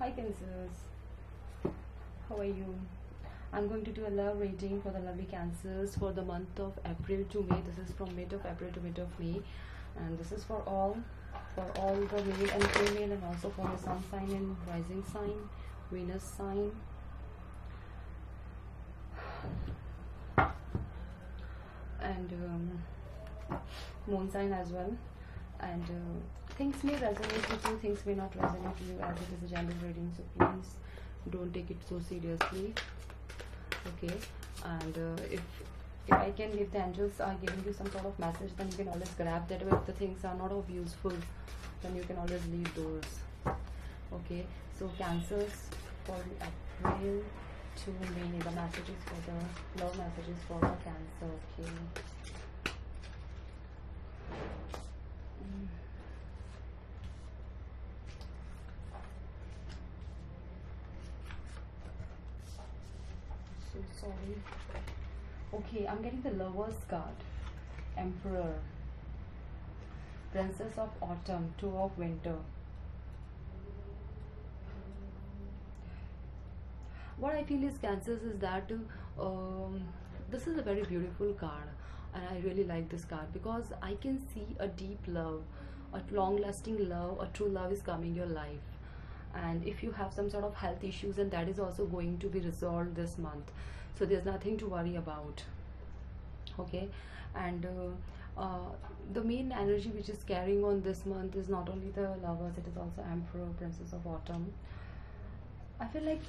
Hi Cancers, how are you? I'm going to do a love reading for the lovely Cancers for the month of April to May. This is from mid of April to mid of May, and this is for all the male and female, and also for the sun sign and rising sign, Venus sign, and moon sign as well. And things may resonate with you, things may not resonate with you, as it is a general reading, so please don't take it so seriously. Okay, and if I can, if the angels are giving you some sort of message, then you can always grab that. If the things are not of useful, then you can always leave those. Okay, so Cancers for April to May, the messages for the love messages for the Cancer. Okay. So sorry. Okay, I'm getting the Lover's card, Emperor, Princess of Autumn, Two of Winter. What I feel is Cancers is that this is a very beautiful card, and I really like this card because I can see a deep love, a long-lasting love, a true love is coming your life. And if you have some sort of health issues, and that is also going to be resolved this month, so there's nothing to worry about. Okay, and the main energy which is carrying on this month is not only the Lovers, it is also Emperor, Princess of Autumn. I feel like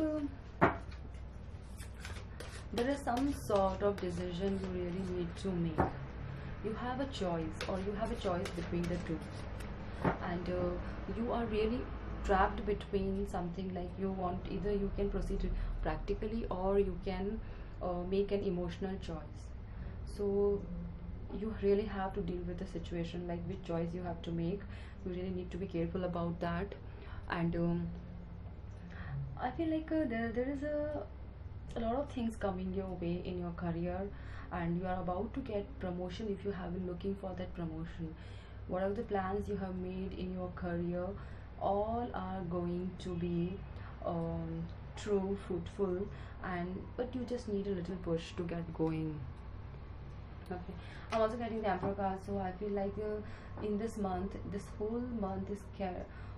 there is some sort of decision you really need to make. You have a choice, or you have a choice between the two, and you are really trapped between something. Like you want, either you can proceed practically, or you can make an emotional choice. So you really have to deal with the situation, like which choice you have to make. You really need to be careful about that. And I feel like there is a lot of things coming your way in your career, and you are about to get promotion if you have been looking for that promotion. Whatever the plans you have made in your career, all are going to be true, fruitful, and but you just need a little push to get going. Okay, I'm also getting the Emperor card, so I feel like in this month, this whole month is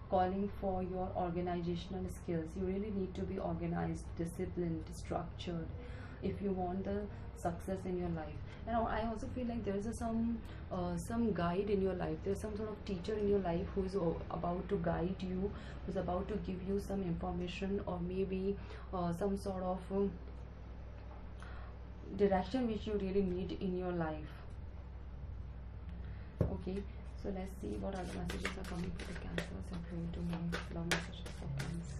calling for your organizational skills. You really need to be organized, disciplined, structured if you want the success in your life. And I also feel like there is some guide in your life. There's some sort of teacher in your life who is about to guide you, who's about to give you some information, or maybe some sort of direction which you really need in your life. Okay, so let's see what other messages are coming for the Cancers and pray to me. Love messages for Cancer.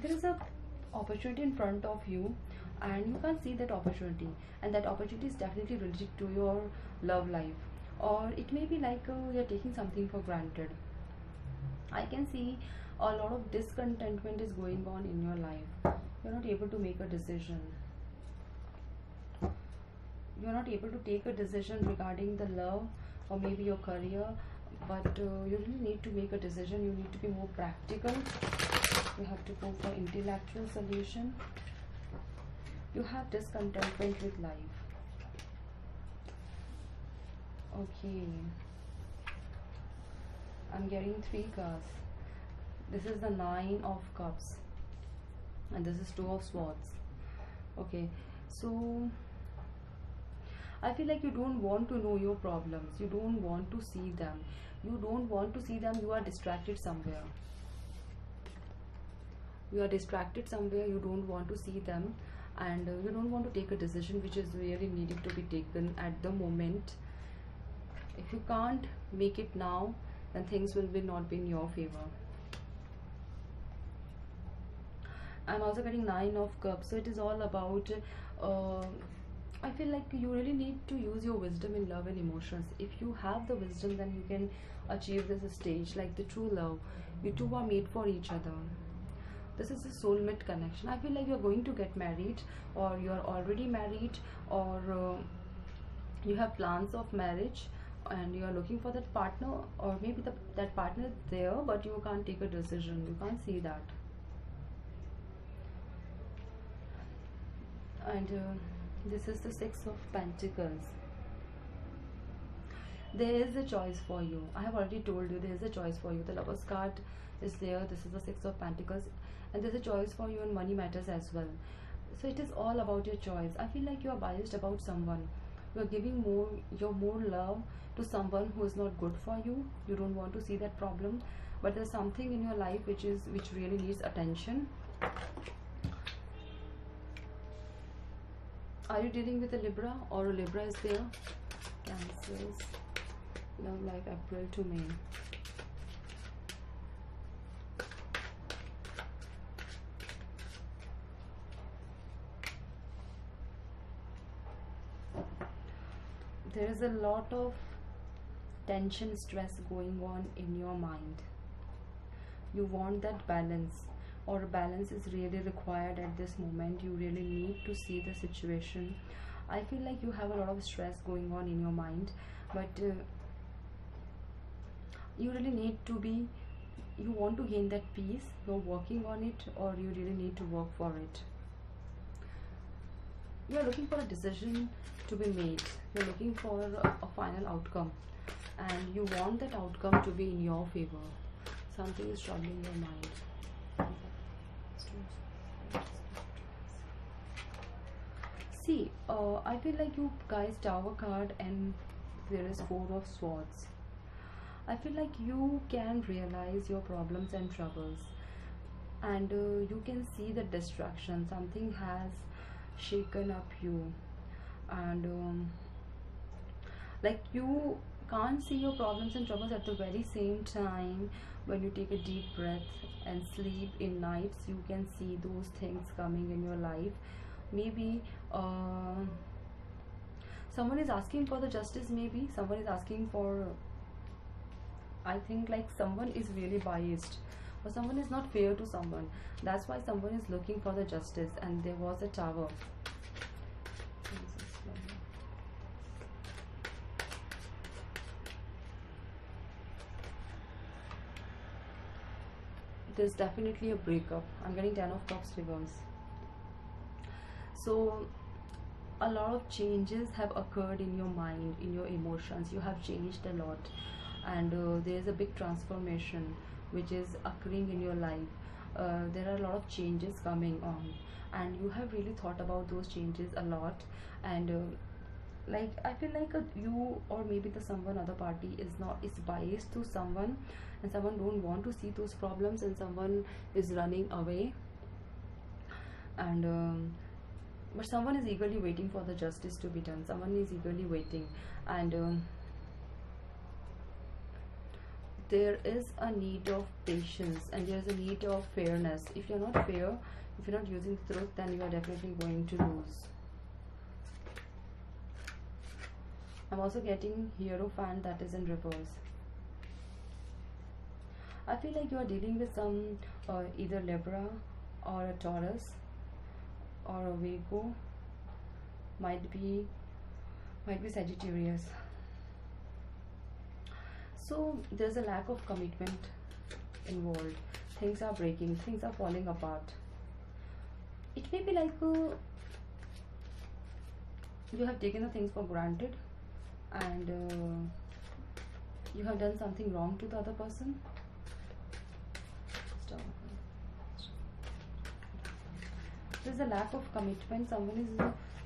There is a opportunity in front of you, and you can't see that opportunity, and that opportunity is definitely related to your love life, or it may be like you're taking something for granted. I can see a lot of discontentment is going on in your life. You're not able to make a decision. You're not able to take a decision regarding the love or maybe your career, but you really need to make a decision. You need to be more practical. You have to go for intellectual solution. You have discontentment with life. Okay, I'm getting 3 cards. This is the 9 of Cups, and this is 2 of Swords. Okay, so I feel like you don't want to know your problems. You don't want to see them. You don't want to see them. You are distracted somewhere. You are distracted somewhere. You don't want to see them, and you don't want to take a decision which is really needed to be taken at the moment. If you can't make it now, then things will be not be in your favor. I'm also getting 9 of Cups, so it is all about I feel like you really need to use your wisdom in love and emotions. If you have the wisdom, then you can achieve this stage, like the true love. You two are made for each other. This is a soulmate connection. I feel like you're going to get married, or you're already married, or you have plans of marriage, and you are looking for that partner, or maybe that partner is there but you can't take a decision, you can't see that. And this is the Six of Pentacles. There is a choice for you. I have already told you there is a choice for you. The Lover's card is there. This is the Six of Pentacles, and there's a choice for you in money matters as well. So it is all about your choice. I feel like you are biased about someone. You are giving more love to someone who is not good for you. You don't want to see that problem, but there's something in your life which really needs attention. Are you dealing with a Libra, or a Libra is there? Cancers, love life, April to May. There is a lot of tension, stress going on in your mind. You want that balance, or balance is really required at this moment. You really need to see the situation. I feel like you have a lot of stress going on in your mind, but you really need to be, you want to gain that peace. You're working on it, or you really need to work for it. You're looking for a decision to be made. You're looking for a final outcome, and you want that outcome to be in your favor. Something is troubling your mind. See, I feel like you guys, Tower card, and there is Four of Swords. I feel like you can realize your problems and troubles, and you can see the distraction. Something has shaken up you, and like you can't see your problems and troubles at the very same time. When you take a deep breath and sleep in nights, you can see those things coming in your life. Maybe someone is asking for the justice. Maybe someone is asking for, I think like someone is really biased, or someone is not fair to someone. That's why someone is looking for the justice, and there was a Tower. There's definitely a breakup. I'm getting Ten of Cups reverse. So a lot of changes have occurred in your mind, in your emotions. You have changed a lot, and there is a big transformation which is occurring in your life. There are a lot of changes coming on, and you have really thought about those changes a lot. And like I feel like you, or maybe the someone other party is biased to someone, and someone don't want to see those problems, and someone is running away, and but someone is eagerly waiting for the justice to be done. Someone is eagerly waiting, and there is a need of patience, and there is a need of fairness. If you're not fair, if you're not using the truth, then you are definitely going to lose. I'm also getting Hierophant, that is in reverse. I feel like you are dealing with some either Libra or a Taurus or a Virgo, might be Sagittarius. So there's a lack of commitment involved. Things are breaking, things are falling apart. It may be like you have taken the things for granted, and you have done something wrong to the other person. There's a lack of commitment. Someone is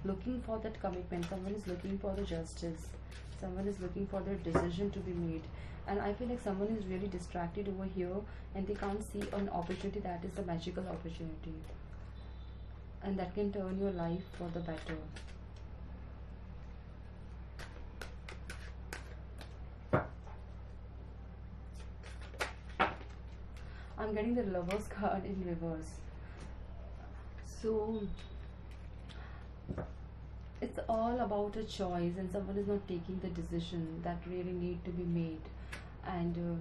looking for that commitment. Someone is looking for the justice. Someone is looking for their decision to be made. And I feel like someone is really distracted over here, and they can't see an opportunity that is a magical opportunity, and that can turn your life for the better. I'm getting the Lover's card in reverse. So it's all about a choice, and someone is not taking the decision that really need to be made, and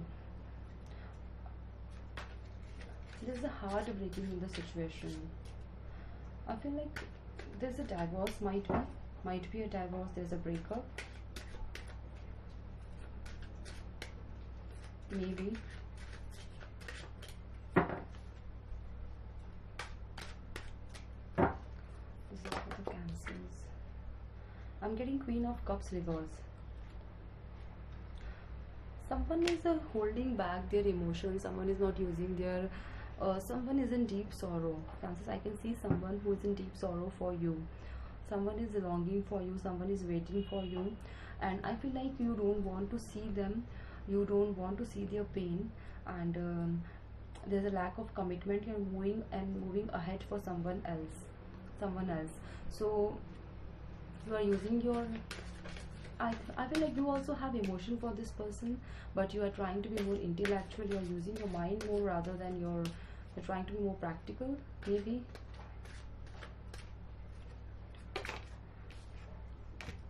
there's a heart breaking in the situation. I feel like there's a divorce, might be a divorce. There's a breakup. maybe. This is for the Cancers. I'm getting Queen of Cups reverse. Someone is holding back their emotions. Someone is not using their someone is in deep sorrow. Cancers, I can see someone who is in deep sorrow for you. Someone is longing for you, someone is waiting for you, and I feel like you don't want to see them, you don't want to see their pain, and there's a lack of commitment. You're moving ahead for someone else. So you are using your I feel like you also have emotion for this person, but you are trying to be more intellectual. You are using your mind more rather than you're trying to be more practical, maybe.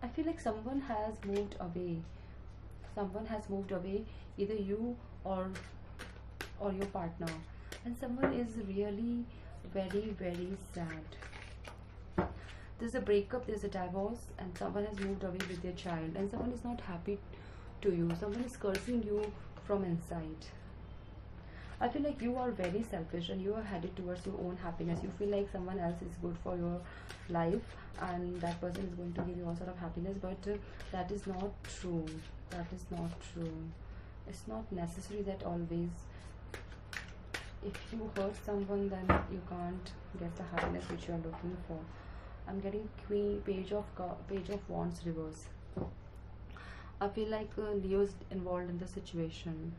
I feel like someone has moved away. Someone has moved away, either you or your partner, and someone is really very, very sad. There's a breakup, there's a divorce, and someone has moved away with their child, and someone is not happy to you. Someone is cursing you from inside. I feel like you are very selfish and you are headed towards your own happiness. You feel like someone else is good for your life and that person is going to give you all sort of happiness, but that is not true. That is not true. It's not necessary that always if you hurt someone then you can't get the happiness which you are looking for. I'm getting page of wands reverse. I feel like Leo is involved in the situation.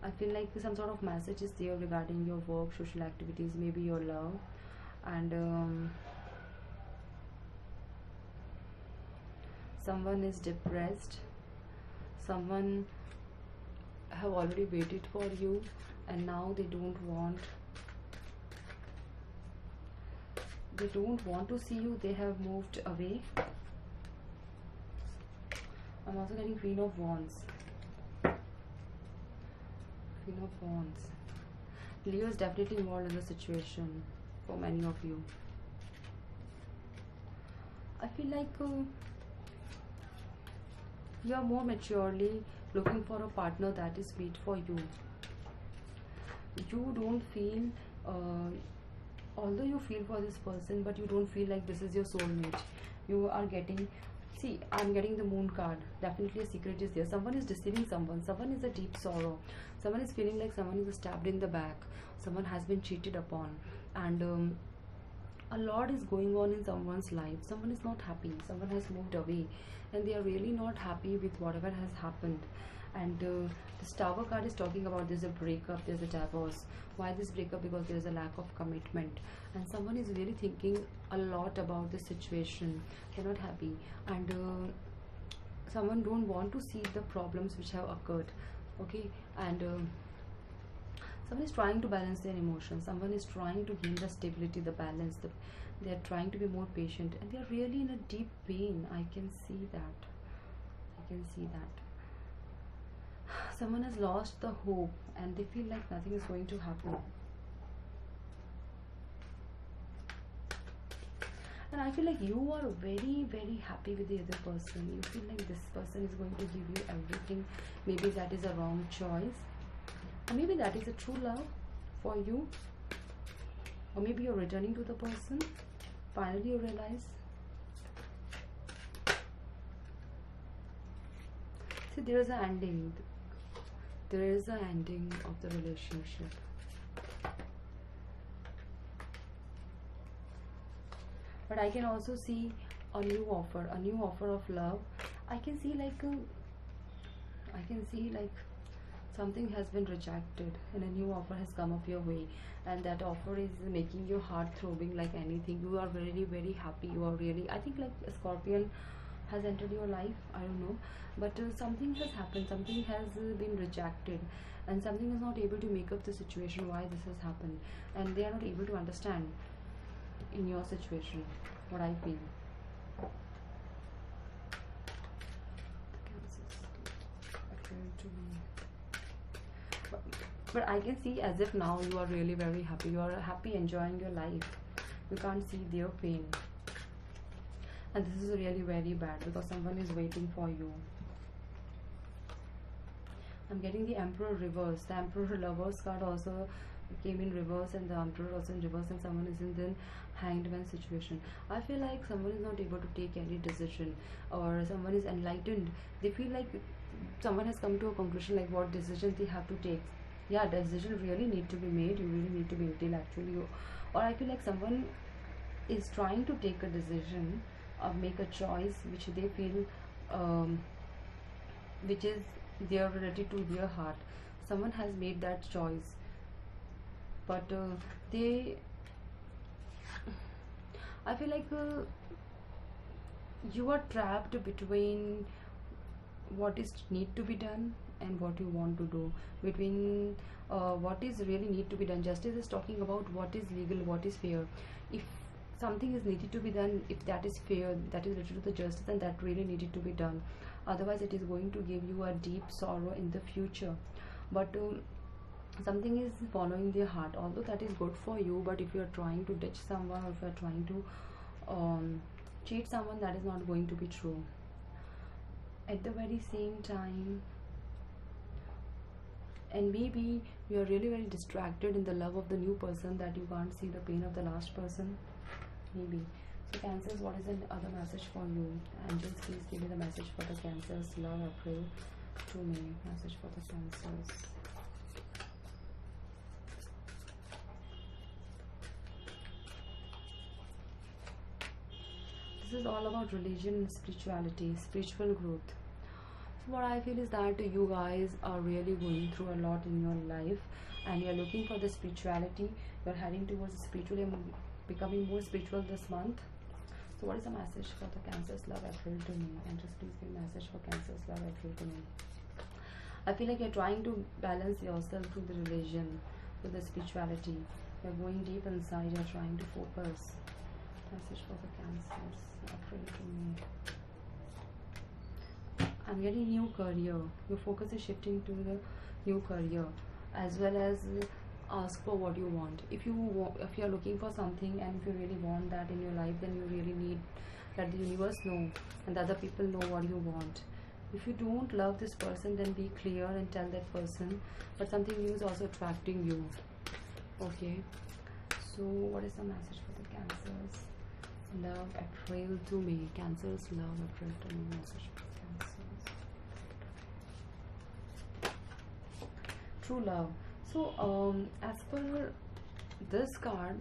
I feel like some sort of message is there regarding your work, social activities, maybe your love, and someone is depressed. Someone have already waited for you and now they don't want to see you. They have moved away. I'm also getting Queen of Wands. Queen of Wands. Leo is definitely involved in the situation for many of you. I feel like you are more maturely looking for a partner that is made for you. You don't feel although you feel for this person, but you don't feel like this is your soulmate. You are getting, see, I'm getting the Moon card. Definitely a secret is there. Someone is deceiving someone. Someone is a deep sorrow. Someone is feeling like someone is stabbed in the back. Someone has been cheated upon, and a lot is going on in someone's life. Someone is not happy. Someone has moved away and they are really not happy with whatever has happened. And this Tower card is talking about there's a breakup, there's a divorce. Why this breakup? Because there's a lack of commitment and someone is really thinking a lot about the situation. They're not happy, and someone don't want to see the problems which have occurred. Okay, and someone is trying to balance their emotions. Someone is trying to gain the stability, the balance. They are trying to be more patient and they are really in a deep pain. I can see that. I can see that. Someone has lost the hope and they feel like nothing is going to happen. And I feel like you are very, very happy with the other person. You feel like this person is going to give you everything. Maybe that is a wrong choice. Or maybe that is a true love for you. Or maybe you're returning to the person. Finally you realize. See, there is an ending. There is an ending of the relationship. But I can also see a new offer of love. I can see like something has been rejected and a new offer has come up your way, and that offer is making your heart throbbing like anything. You are very, very happy. You are really, I think, like a Scorpion has entered your life. I don't know, but something has happened. Something has been rejected and something is not able to make up the situation why this has happened, and they are not able to understand in your situation what I feel. But I can see as if now you are really very happy. You are happy, enjoying your life. You can't see their pain. And this is really very bad because someone is waiting for you. I'm getting the Emperor reverse. The Emperor lovers card also came in reverse, and the Emperor also in reverse, and someone is in the Hanged Man situation. I feel like someone is not able to take any decision, or someone is enlightened. They feel like someone has come to a conclusion like what decision they have to take. Yeah, decision really need to be made. You really need to be intellectually, or I feel like someone is trying to take a decision or make a choice which they feel um, which is their related to their heart. Someone has made that choice, but they I feel like you are trapped between what is need to be done and what you want to do, between what is really need to be done. Justice is talking about what is legal, what is fair. If something is needed to be done, if that is fair, that is related to the justice, and that really needed to be done. Otherwise it is going to give you a deep sorrow in the future. But something is following their heart, although that is good for you. But if you are trying to ditch someone, or if you are trying to cheat someone, that is not going to be true. At the very same time, and maybe you are really very distracted in the love of the new person that you can't see the pain of the last person, maybe. So Cancers, what is the other message for you? Angels, please give me the message for the Cancers, love, April to May. Message for the Cancers. This is all about religion and spirituality, spiritual growth. So what I feel is that you guys are really going through a lot in your life, and you are looking for the spirituality. You are heading towards spiritual and becoming more spiritual this month. So what is the message for the Cancers, love, April to me? And just please give a message for Cancers, love, April to me. I feel like you're trying to balance yourself through the religion, through the spirituality. You're going deep inside, you're trying to focus. Message for the Cancers, April to me. I'm getting new career. Your focus is shifting to the new career, as well as ask for what you want. If you are looking for something, and if you really want that in your life, then you really need that the universe know and the other people know what you want. If you don't love this person, then be clear and tell that person. But something new is also attracting you. Okay. So what is the message for the Cancers? Love, April to May. Cancers, love, April to May. Message for Cancers. True love. So as per this card,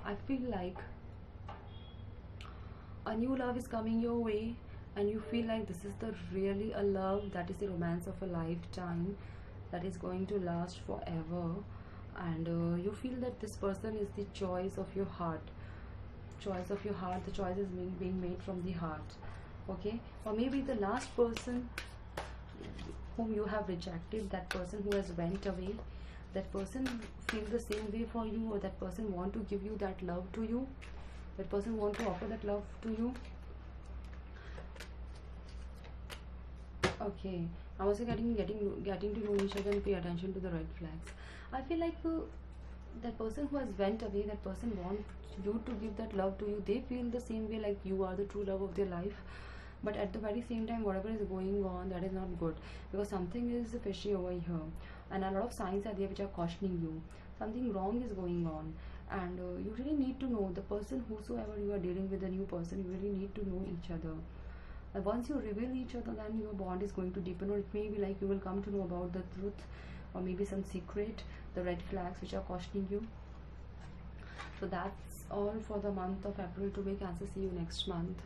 I feel like a new love is coming your way, and you feel like this is the really a love that is the romance of a lifetime, that is going to last forever. And you feel that this person is the choice of your heart. Choice of your heart. The choice is being made from the heart. Okay. Or maybe the last person whom you have rejected, that person who has went away, that person feel the same way for you, or that person want to give you that love to you, that person want to offer that love to you. Okay. I'm also getting to know each other and pay attention to the red flags. I feel like that person who has went away, that person wants you to give that love to you. They feel the same way, like you are the true love of their life. But at the very same time, whatever is going on, that is not good, because something is fishy over here, and a lot of signs are there which are cautioning you. Something wrong is going on, and you really need to know the person whosoever you are dealing with, the new person. You really need to know each other. And once you reveal each other, then your bond is going to deepen, or it may be like you will come to know about the truth, or maybe some secret, the red flags which are cautioning you. So that's all for the month of April to May. Cancer, see you next month.